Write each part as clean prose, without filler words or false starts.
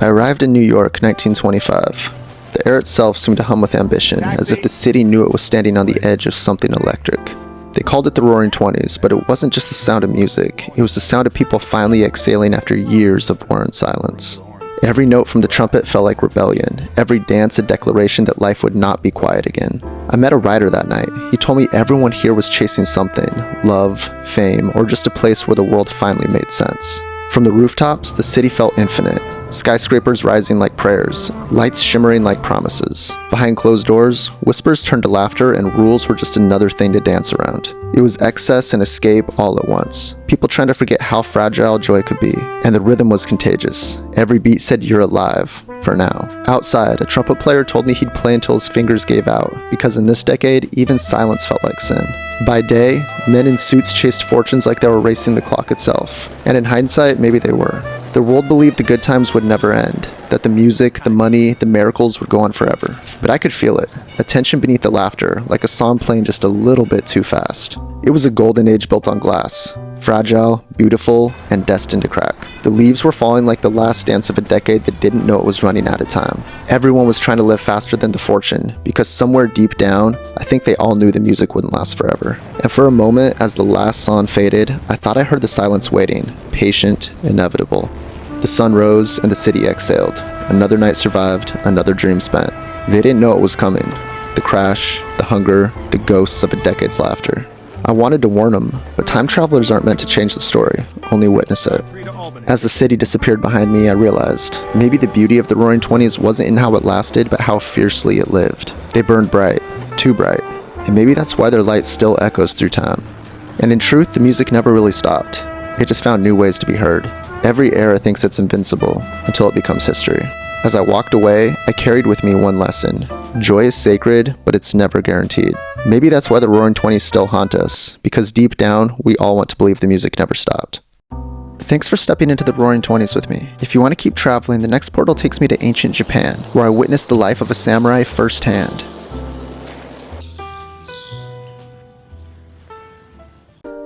I arrived in New York, 1925. The air itself seemed to hum with ambition, as if the city knew it was standing on the edge of something electric. They called it the Roaring Twenties, but it wasn't just the sound of music, it was the sound of people finally exhaling after years of war and silence. Every note from the trumpet felt like rebellion, every dance a declaration that life would not be quiet again. I met a writer that night. He told me everyone here was chasing something, love, fame, or just a place where the world finally made sense. From the rooftops, the city felt infinite. Skyscrapers rising like prayers, lights shimmering like promises. Behind closed doors, whispers turned to laughter and rules were just another thing to dance around. It was excess and escape all at once. People trying to forget how fragile joy could be. And the rhythm was contagious. Every beat said you're alive, for now. Outside, a trumpet player told me he'd play until his fingers gave out, because in this decade, even silence felt like sin. By day, men in suits chased fortunes like they were racing the clock itself. And in hindsight, maybe they were. The world believed the good times would never end, that the music, the money, the miracles would go on forever. But I could feel it, a tension beneath the laughter, like a song playing just a little bit too fast. It was a golden age built on glass, fragile, beautiful, and destined to crack. The leaves were falling like the last dance of a decade that didn't know it was running out of time. Everyone was trying to live faster than the fortune, because somewhere deep down, I think they all knew the music wouldn't last forever. And for a moment, as the last song faded, I thought I heard the silence waiting, patient, inevitable. The sun rose and the city exhaled. Another night survived, another dream spent. They didn't know it was coming. The crash, the hunger, the ghosts of a decade's laughter. I wanted to warn them, but time travelers aren't meant to change the story, only witness it. As the city disappeared behind me, I realized maybe the beauty of the Roaring Twenties wasn't in how it lasted, but how fiercely it lived. They burned bright, too bright, and maybe that's why their light still echoes through time. And in truth, the music never really stopped. It just found new ways to be heard. Every era thinks it's invincible, until it becomes history. As I walked away, I carried with me one lesson. Joy is sacred, but it's never guaranteed. Maybe that's why the Roaring Twenties still haunt us, because deep down, we all want to believe the music never stopped. Thanks for stepping into the Roaring Twenties with me. If you want to keep traveling, the next portal takes me to ancient Japan, where I witnessed the life of a samurai firsthand.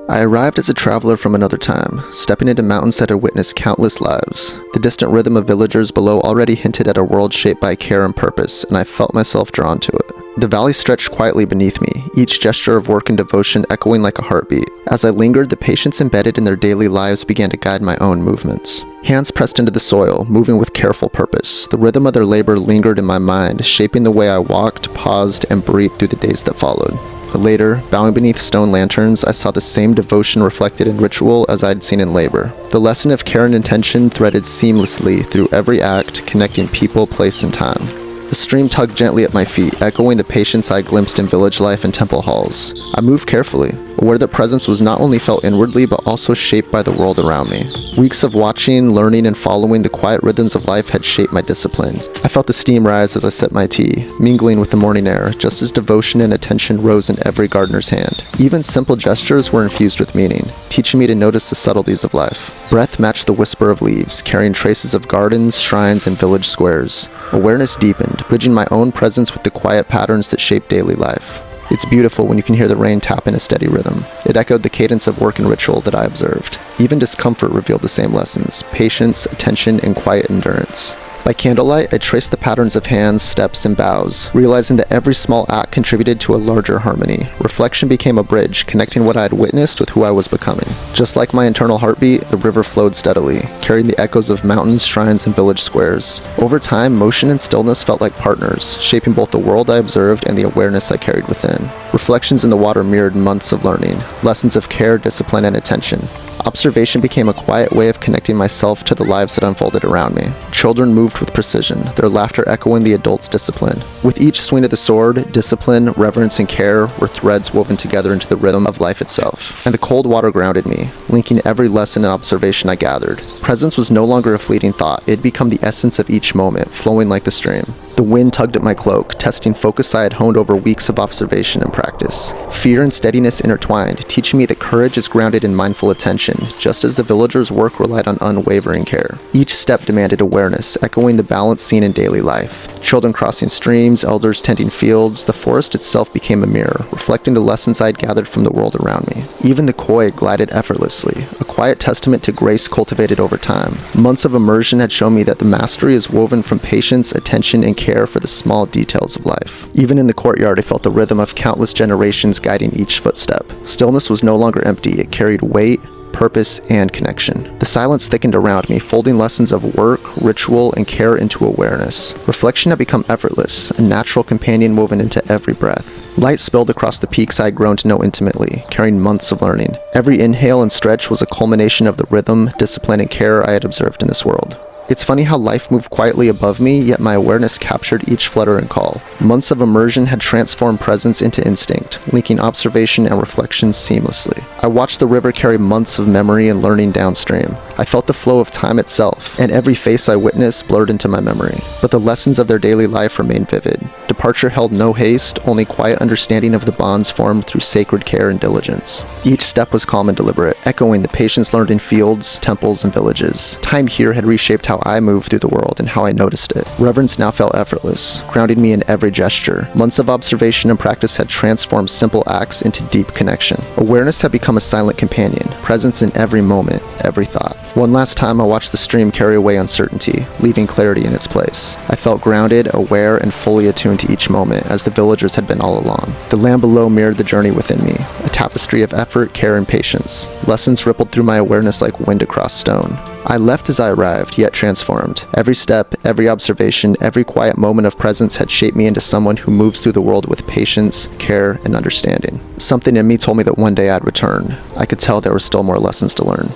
I arrived as a traveler from another time, stepping into mountains that had witnessed countless lives. The distant rhythm of villagers below already hinted at a world shaped by care and purpose, and I felt myself drawn to it. The valley stretched quietly beneath me, each gesture of work and devotion echoing like a heartbeat. As I lingered, the patience embedded in their daily lives began to guide my own movements. Hands pressed into the soil, moving with careful purpose. The rhythm of their labor lingered in my mind, shaping the way I walked, paused, and breathed through the days that followed. Later, bowing beneath stone lanterns, I saw the same devotion reflected in ritual as I'd seen in labor. The lesson of care and intention threaded seamlessly through every act, connecting people, place, and time. The stream tugged gently at my feet, echoing the patience I glimpsed in village life and temple halls. I moved carefully, aware that presence was not only felt inwardly but also shaped by the world around me. Weeks of watching, learning, and following the quiet rhythms of life had shaped my discipline. I felt the steam rise as I sipped my tea, mingling with the morning air, just as devotion and attention rose in every gardener's hand. Even simple gestures were infused with meaning, teaching me to notice the subtleties of life. Breath matched the whisper of leaves, carrying traces of gardens, shrines, and village squares. Awareness deepened, bridging my own presence with the quiet patterns that shape daily life. It's beautiful when you can hear the rain tap in a steady rhythm. It echoed the cadence of work and ritual that I observed. Even discomfort revealed the same lessons: patience, attention, and quiet endurance. By candlelight, I traced the patterns of hands, steps, and bows, realizing that every small act contributed to a larger harmony. Reflection became a bridge, connecting what I had witnessed with who I was becoming. Just like my internal heartbeat, the river flowed steadily, carrying the echoes of mountains, shrines, and village squares. Over time, motion and stillness felt like partners, shaping both the world I observed and the awareness I carried within. Reflections in the water mirrored months of learning, lessons of care, discipline, and attention. Observation became a quiet way of connecting myself to the lives that unfolded around me. Children moved with precision, their laughter echoing the adults' discipline. With each swing of the sword, discipline, reverence, and care were threads woven together into the rhythm of life itself. And the cold water grounded me, linking every lesson and observation I gathered. Presence was no longer a fleeting thought, it had become the essence of each moment, flowing like the stream. The wind tugged at my cloak, testing focus I had honed over weeks of observation and practice. Fear and steadiness intertwined, teaching me that courage is grounded in mindful attention, just as the villagers' work relied on unwavering care. Each step demanded awareness, awareness, echoing the balance seen in daily life. Children crossing streams, elders tending fields, the forest itself became a mirror, reflecting the lessons I'd gathered from the world around me. Even the koi glided effortlessly, a quiet testament to grace cultivated over time. Months of immersion had shown me that the mastery is woven from patience, attention, and care for the small details of life. Even in the courtyard, I felt the rhythm of countless generations guiding each footstep. Stillness was no longer empty, it carried weight, purpose, and connection. The silence thickened around me, folding lessons of work, ritual, and care into awareness. Reflection had become effortless, a natural companion woven into every breath. Light spilled across the peaks I'd grown to know intimately, carrying months of learning. Every inhale and stretch was a culmination of the rhythm, discipline, and care I had observed in this world. It's funny how life moved quietly above me, yet my awareness captured each flutter and call. Months of immersion had transformed presence into instinct, linking observation and reflection seamlessly. I watched the river carry months of memory and learning downstream. I felt the flow of time itself, and every face I witnessed blurred into my memory. But the lessons of their daily life remained vivid. Departure held no haste, only quiet understanding of the bonds formed through sacred care and diligence. Each step was calm and deliberate, echoing the patience learned in fields, temples, and villages. Time here had reshaped how I moved through the world and how I noticed it. Reverence now felt effortless, grounding me in every gesture. Months of observation and practice had transformed simple acts into deep connection. Awareness had become a silent companion, presence in every moment, every thought. One last time I watched the stream carry away uncertainty, leaving clarity in its place. I felt grounded, aware, and fully attuned to each moment, as the villagers had been all along. The land below mirrored the journey within me, a tapestry of effort, care, and patience. Lessons rippled through my awareness like wind across stone. I left as I arrived, yet transformed. Every step, every observation, every quiet moment of presence had shaped me into someone who moves through the world with patience, care, and understanding. Something in me told me that one day I'd return. I could tell there were still more lessons to learn.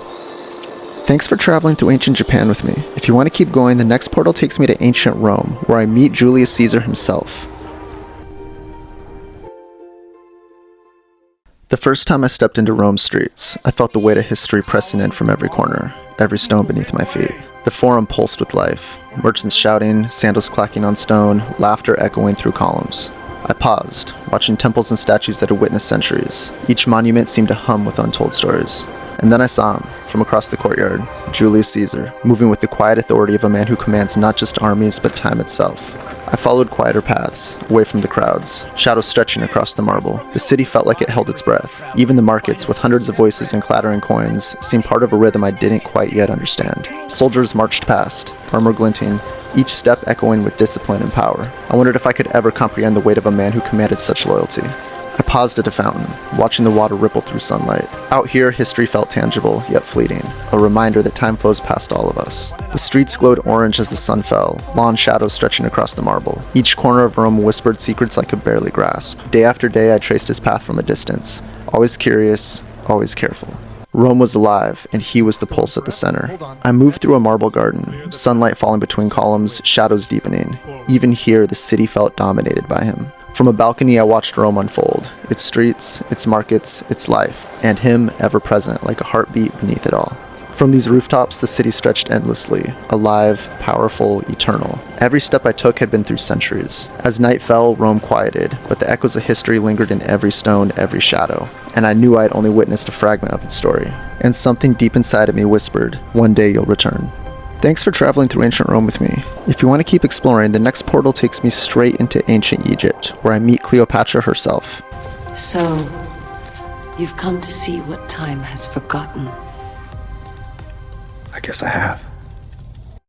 Thanks for traveling through ancient Japan with me. If you want to keep going, the next portal takes me to ancient Rome, where I meet Julius Caesar himself. The first time I stepped into Rome's streets, I felt the weight of history pressing in from every corner, every stone beneath my feet. The forum pulsed with life, merchants shouting, sandals clacking on stone, laughter echoing through columns. I paused, watching temples and statues that had witnessed centuries. Each monument seemed to hum with untold stories. And then I saw him, from across the courtyard, Julius Caesar, moving with the quiet authority of a man who commands not just armies, but time itself. I followed quieter paths, away from the crowds, shadows stretching across the marble. The city felt like it held its breath. Even the markets, with hundreds of voices and clattering coins, seemed part of a rhythm I didn't quite yet understand. Soldiers marched past, armor glinting, each step echoing with discipline and power. I wondered if I could ever comprehend the weight of a man who commanded such loyalty. I paused at a fountain, watching the water ripple through sunlight. Out here, history felt tangible, yet fleeting, a reminder that time flows past all of us. The streets glowed orange as the sun fell, long shadows stretching across the marble. Each corner of Rome whispered secrets I could barely grasp. Day after day, I traced his path from a distance, always curious, always careful. Rome was alive, and he was the pulse at the center. I moved through a marble garden, sunlight falling between columns, shadows deepening. Even here, the city felt dominated by him. From a balcony, I watched Rome unfold, its streets, its markets, its life, and him ever present like a heartbeat beneath it all. From these rooftops, the city stretched endlessly, alive, powerful, eternal. Every step I took had been through centuries. As night fell, Rome quieted, but the echoes of history lingered in every stone, every shadow, and I knew I'd only witnessed a fragment of its story. And something deep inside of me whispered, one day you'll return. Thanks for traveling through ancient Rome with me. If you want to keep exploring, the next portal takes me straight into ancient Egypt, where I meet Cleopatra herself. So, you've come to see what time has forgotten. I guess I have.